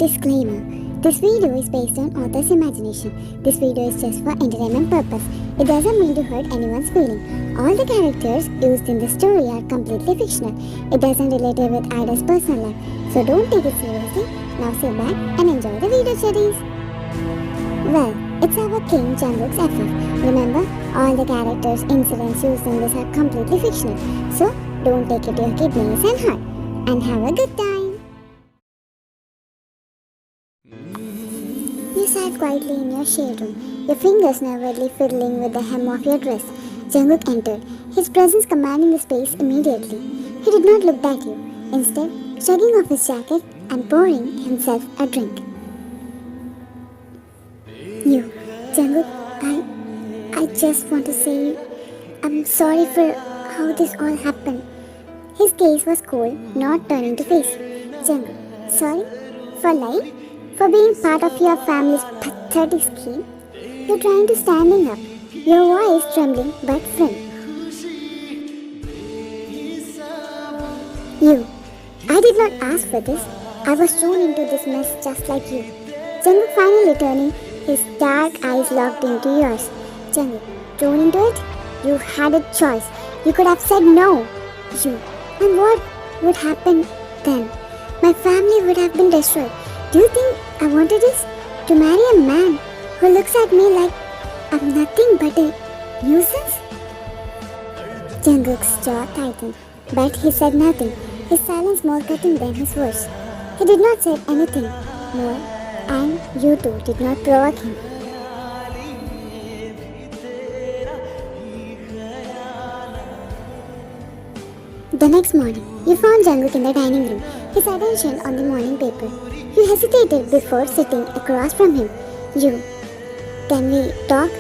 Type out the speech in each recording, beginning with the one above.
Disclaimer: this video is based on author's imagination. This video is just for entertainment purpose. It doesn't mean to hurt anyone's feeling. All the characters used in the story are completely fictional. It doesn't relate with Ida's personal life, so don't take it seriously. Now sit back and enjoy the video series. Well, it's our King Jungkook's FF. Remember, all the characters, incidents used in this are completely fictional. So don't take it to your kidneys and heart. And have a good time. You sat quietly in your shade room, your fingers nervously fiddling with the hem of your dress. Jungkook entered, his presence commanding the space immediately. He did not look at you, instead shrugging off his jacket and pouring himself a drink. You, Jungkook, I just want to say I'm sorry for how this all happened. His gaze was cold, not turning to face. Jungkook, sorry? For lying? For being part of your family's pathetic scheme? You're trying to standing up, your voice trembling but firm. You, I did not ask for this. I was thrown into this mess just like you. Jungkook finally turning, his dark eyes locked into yours. Jungkook, thrown into it? You had a choice. You could have said no. You, and what would happen then? My family would have been destroyed. Do you think I wanted this? To marry a man who looks at me like I'm nothing but a nuisance? Jungkook's jaw tightened, but he said nothing, his silence more cutting than his words. He did not say anything more, and you too did not provoke him. The next morning, you found Jungkook in the dining room, his attention on the morning paper. You hesitated before sitting across from him. You, can we talk?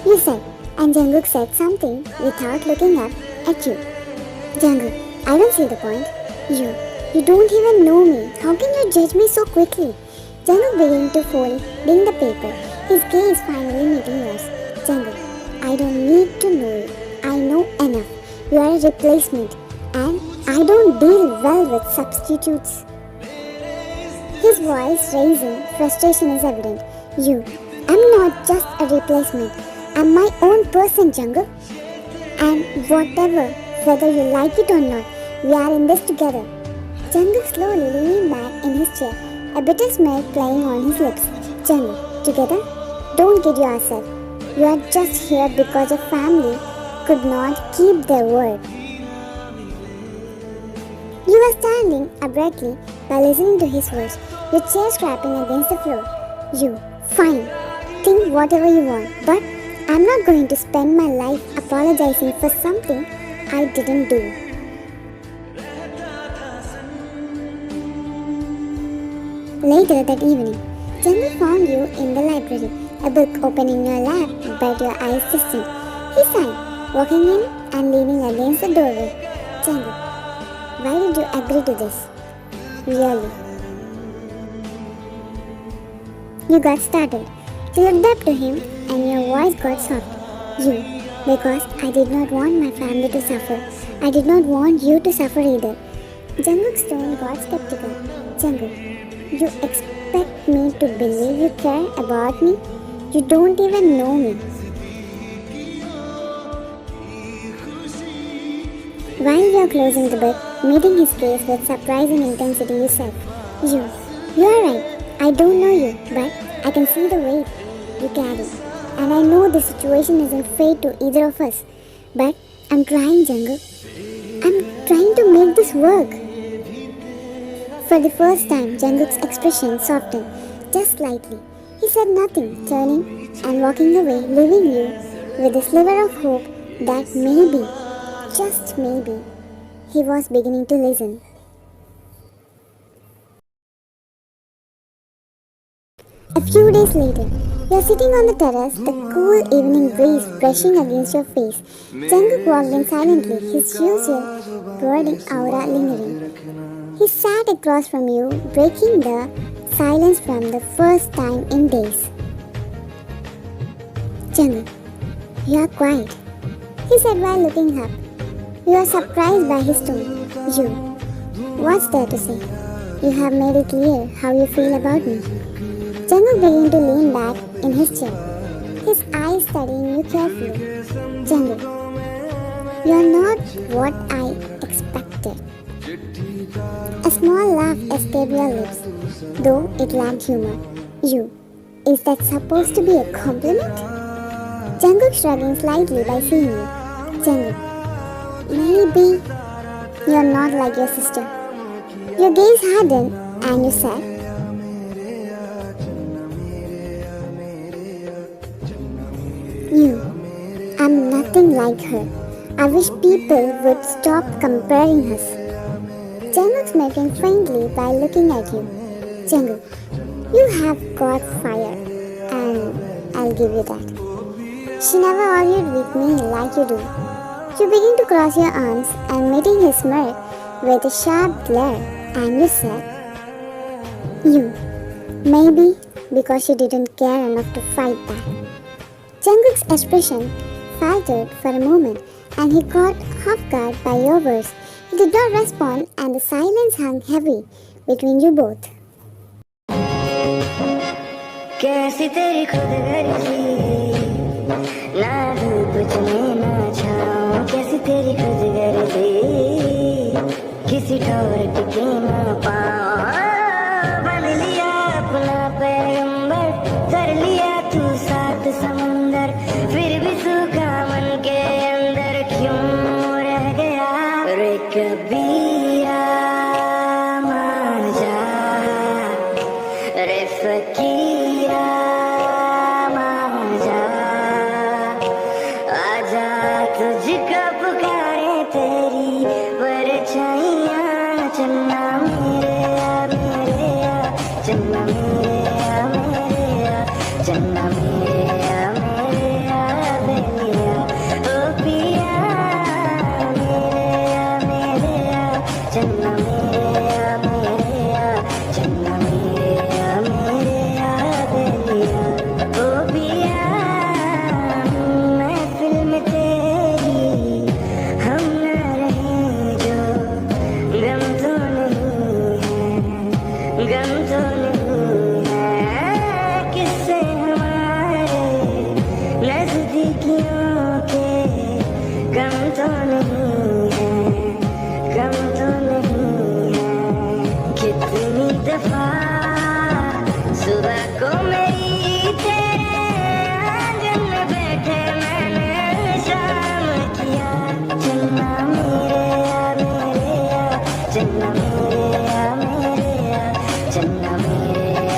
You said, and Jungkook said something without looking up at you. Jungkook, I don't see the point. You don't even know me. How can you judge me so quickly? Jungkook began to folding the paper, his gaze finally meeting yours. Jungkook, I don't need to know you. I know enough. You are a replacement, and I don't deal well with substitutes. His voice raising, frustration is evident. I'm not just a replacement. I'm my own person, Jungkook. And whether you like it or not, we are in this together. Jungkook slowly leaning back in his chair, a bitter smile playing on his lips. Jungkook, together? Don't kid yourself. You are just here because your family could not keep their word. You were standing abruptly by listening to his words, your chair scraping against the floor. You, fine, think whatever you want, but I'm not going to spend my life apologizing for something I didn't do. Later that evening, Jungkook found you in the library, a book open in your lap, but your eyes distant. He sighed, walking in and leaning against the doorway. Jungkook, why did you agree to this? Really? You got startled. You looked up to him and your voice got soft. Because I did not want my family to suffer. I did not want you to suffer either. Jungkook's tone got skeptical. Jungkook, you expect me to believe you care about me? You don't even know me. While you are closing the book, meeting his gaze with surprising intensity, you said, You are right. I don't know you, but I can see the weight you carry. And I know the situation isn't fair to either of us. But I'm trying, Jungkook. I'm trying to make this work. For the first time, Jungkook's expression softened, just slightly. He said nothing, turning and walking away, leaving you with a sliver of hope that maybe, just maybe, he was beginning to listen. A few days later, you are sitting on the terrace, the cool evening breeze brushing against your face. Jungkook walked in silently, his usual brooding aura lingering. He sat across from you, breaking the silence from the first time in days. Jungkook, you are quiet, he said while looking up. You are surprised by his tone. What's there to say? You have made it clear how you feel about me. Jungkook began to lean back in his chair, his eyes studying you carefully. Jungkook, you are not what I expected. A small laugh escaped your lips, though it lacked humor. You, is that supposed to be a compliment? Jungkook shrugging slightly by seeing you. Jungkook, maybe you're not like your sister. Your gaze hardened and you said, You, I'm nothing like her. I wish people would stop comparing us. Jungkook smirking faintly by looking at you. Jungkook, you have got fire, and I'll give you that. She never argued with me like you do. You begin to cross your arms and meeting his smirk with a sharp glare, and you said, You, maybe because you didn't care enough to fight back. Jungkook's expression faltered for a moment, and he caught half guard by your words. He did not respond, and the silence hung heavy between you both. कैसी तेरी खुदगर्जी ना धूप चले ना छाँव कैसी तेरी खुदगर्जी किसी ठौर टिके ना पाँव बन लिया अपना पैगंबर कर लिया तू सात समंदर फिर भी सूखा मन के अंदर क्यों रह गया रे कबीरा मान जा रे फकीरा मान जा आजा तुझको पुकारे तेरी परछाइयाँ चन्ना मेरे आ चन्ना मेरे आ चन्ना मेरे आ बेलिया ओ पिया मेरे आ चन्ना मेरे आ चन्ना मेरे आ बेलिया ओ पिया महफिल में तेरी हम न रहे जो गम तो नहीं है किससे हमारे नजदीकियों के गम तो नहीं है गम तो नहीं है कितनी दफा सुबह को मेरी तेरे आंगन में बैठे मैंने शाम किया चन्ना मेरे आ चन्ना मेरे आ चन्ना मेरे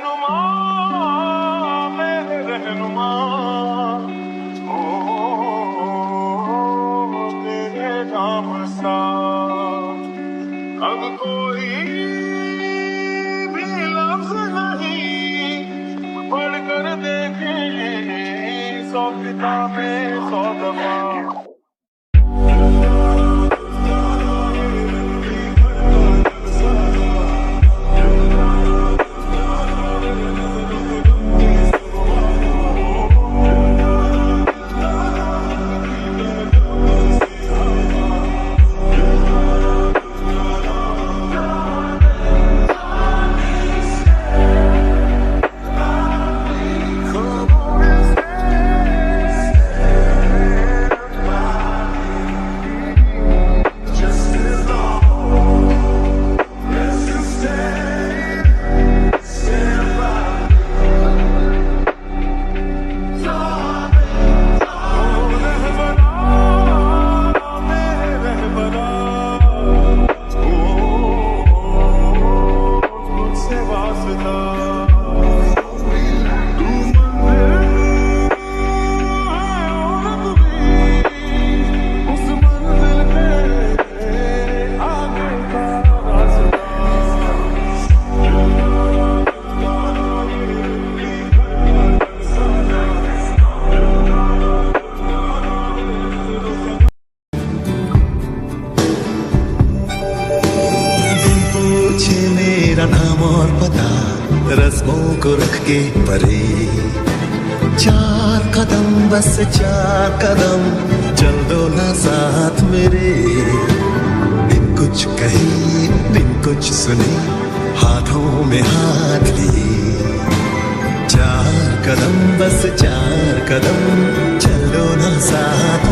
रहनुमा मेरे रहनुमा ओ तेरे नाम सा अब कोई भी लफ्ज नहीं पढ़कर देखे 100 किताबें 100 दफा मेरा नाम और पता रस्मों को रख के परे 4 कदम बस 4 कदम चल दो ना साथ मेरे बिन कुछ कही बिन कुछ सुने हाथों में हाथ लिए 4 कदम बस 4 कदम चल दो ना साथ